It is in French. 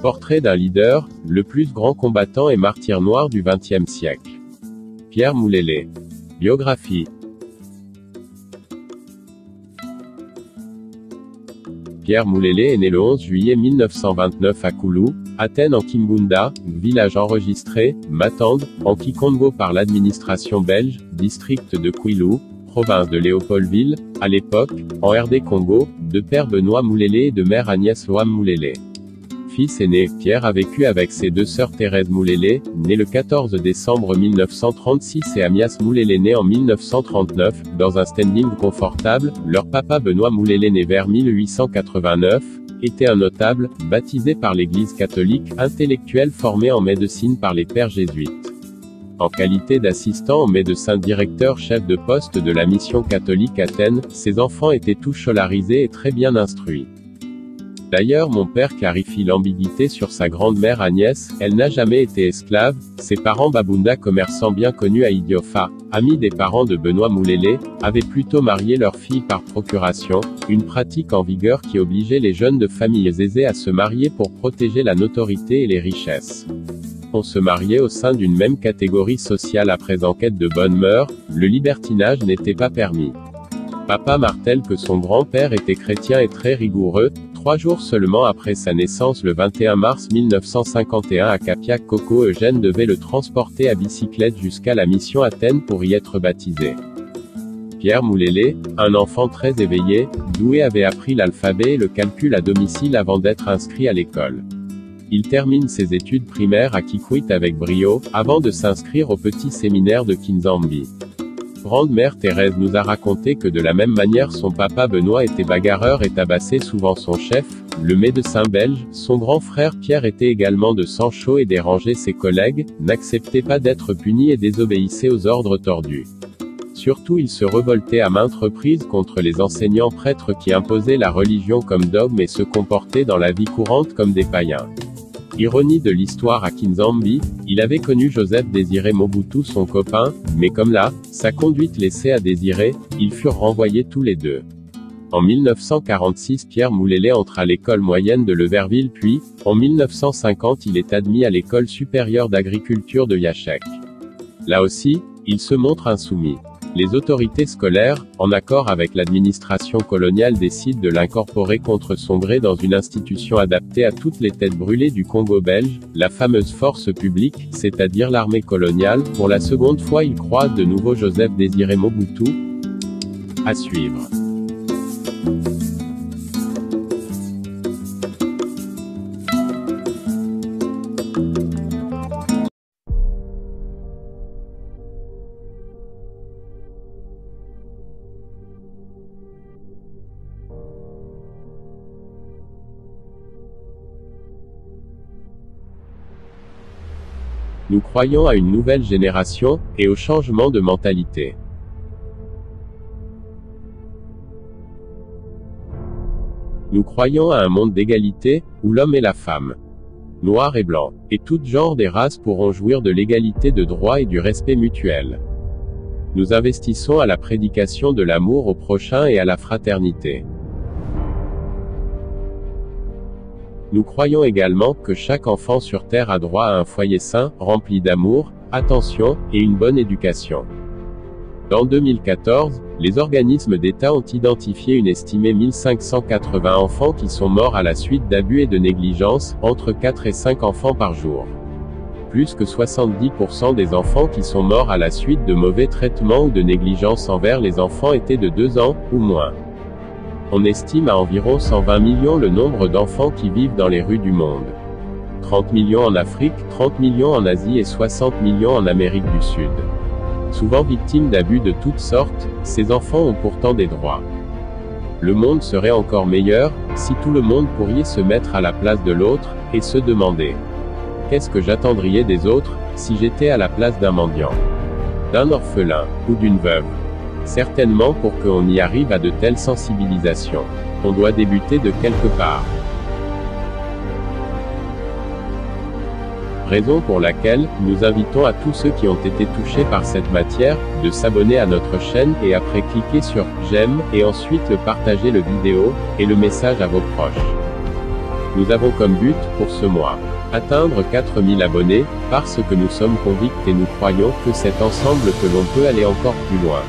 Portrait d'un leader, le plus grand combattant et martyr noir du XXe siècle. Pierre Moulélé. Biographie. Pierre Moulélé est né le 11 juillet 1929 à Koulou, Athènes en Kimbunda, village enregistré, Matande, en Kikongo par l'administration belge, district de Kwilu, province de Léopoldville, à l'époque, en RD Congo, de père Benoît Moulélé et de mère Agnès Loam Moulélé. Fils aîné, Pierre a vécu avec ses deux sœurs Thérèse Moulélé, née le 14 décembre 1936 et Amias Moulélé né en 1939, dans un standing confortable. Leur papa Benoît Moulélé né vers 1889, était un notable, baptisé par l'Église catholique, intellectuel formé en médecine par les pères jésuites. En qualité d'assistant au médecin directeur chef de poste de la mission catholique Athènes, ses enfants étaient tous scolarisés et très bien instruits. D'ailleurs mon père clarifie l'ambiguïté sur sa grande-mère Agnès, elle n'a jamais été esclave, ses parents Babunda commerçants bien connus à Idiofa, amis des parents de Benoît Moulélé, avaient plutôt marié leur fille par procuration, une pratique en vigueur qui obligeait les jeunes de familles aisées à se marier pour protéger la notoriété et les richesses. On se mariait au sein d'une même catégorie sociale après enquête de bonnes mœurs, le libertinage n'était pas permis. Papa martèle que son grand-père était chrétien et très rigoureux. 3 jours seulement après sa naissance le 21 mars 1951 à Capiac Coco Eugène devait le transporter à bicyclette jusqu'à la mission Athènes pour y être baptisé. Pierre Moulélé, un enfant très éveillé, doué avait appris l'alphabet et le calcul à domicile avant d'être inscrit à l'école. Il termine ses études primaires à Kikwit avec brio, avant de s'inscrire au petit séminaire de Kinzambi. Grande-mère Thérèse nous a raconté que de la même manière son papa Benoît était bagarreur et tabassait souvent son chef, le médecin belge. Son grand frère Pierre était également de sang chaud et dérangeait ses collègues, n'acceptait pas d'être puni et désobéissait aux ordres tordus. Surtout il se révoltait à maintes reprises contre les enseignants prêtres qui imposaient la religion comme dogme et se comportaient dans la vie courante comme des païens. Ironie de l'histoire à Kinzambi, il avait connu Joseph Désiré Mobutu son copain, mais comme là, sa conduite laissait à désirer, ils furent renvoyés tous les deux. En 1946 Pierre Moulélé entre à l'école moyenne de Leverville puis, en 1950 il est admis à l'école supérieure d'agriculture de Yachek. Là aussi, il se montre insoumis. Les autorités scolaires, en accord avec l'administration coloniale décident de l'incorporer contre son gré dans une institution adaptée à toutes les têtes brûlées du Congo belge, la fameuse force publique, c'est-à-dire l'armée coloniale. Pour la seconde fois il croise de nouveau Joseph Désiré Mobutu. À suivre. Nous croyons à une nouvelle génération, et au changement de mentalité. Nous croyons à un monde d'égalité, où l'homme et la femme, noir et blanc, et tout genre des races pourront jouir de l'égalité de droits et du respect mutuel. Nous investissons à la prédication de l'amour au prochain et à la fraternité. Nous croyons également que chaque enfant sur Terre a droit à un foyer sain, rempli d'amour, attention, et une bonne éducation. En 2014, les organismes d'État ont identifié une estimée 1580 enfants qui sont morts à la suite d'abus et de négligence, entre 4 et 5 enfants par jour. Plus que 70% des enfants qui sont morts à la suite de mauvais traitements ou de négligence envers les enfants étaient de 2 ans, ou moins. On estime à environ 120 millions le nombre d'enfants qui vivent dans les rues du monde. 30 millions en Afrique, 30 millions en Asie et 60 millions en Amérique du Sud. Souvent victimes d'abus de toutes sortes, ces enfants ont pourtant des droits. Le monde serait encore meilleur, si tout le monde pourrait se mettre à la place de l'autre, et se demander: qu'est-ce que j'attendrais des autres, si j'étais à la place d'un mendiant, d'un orphelin, ou d'une veuve? Certainement, pour qu'on y arrive à de telles sensibilisations, on doit débuter de quelque part. Raison pour laquelle, nous invitons à tous ceux qui ont été touchés par cette matière, de s'abonner à notre chaîne, et après cliquer sur « J'aime » et ensuite le partager le vidéo, et le message à vos proches. Nous avons comme but, pour ce mois, atteindre 4000 abonnés, parce que nous sommes convicts et nous croyons que c'est ensemble que l'on peut aller encore plus loin.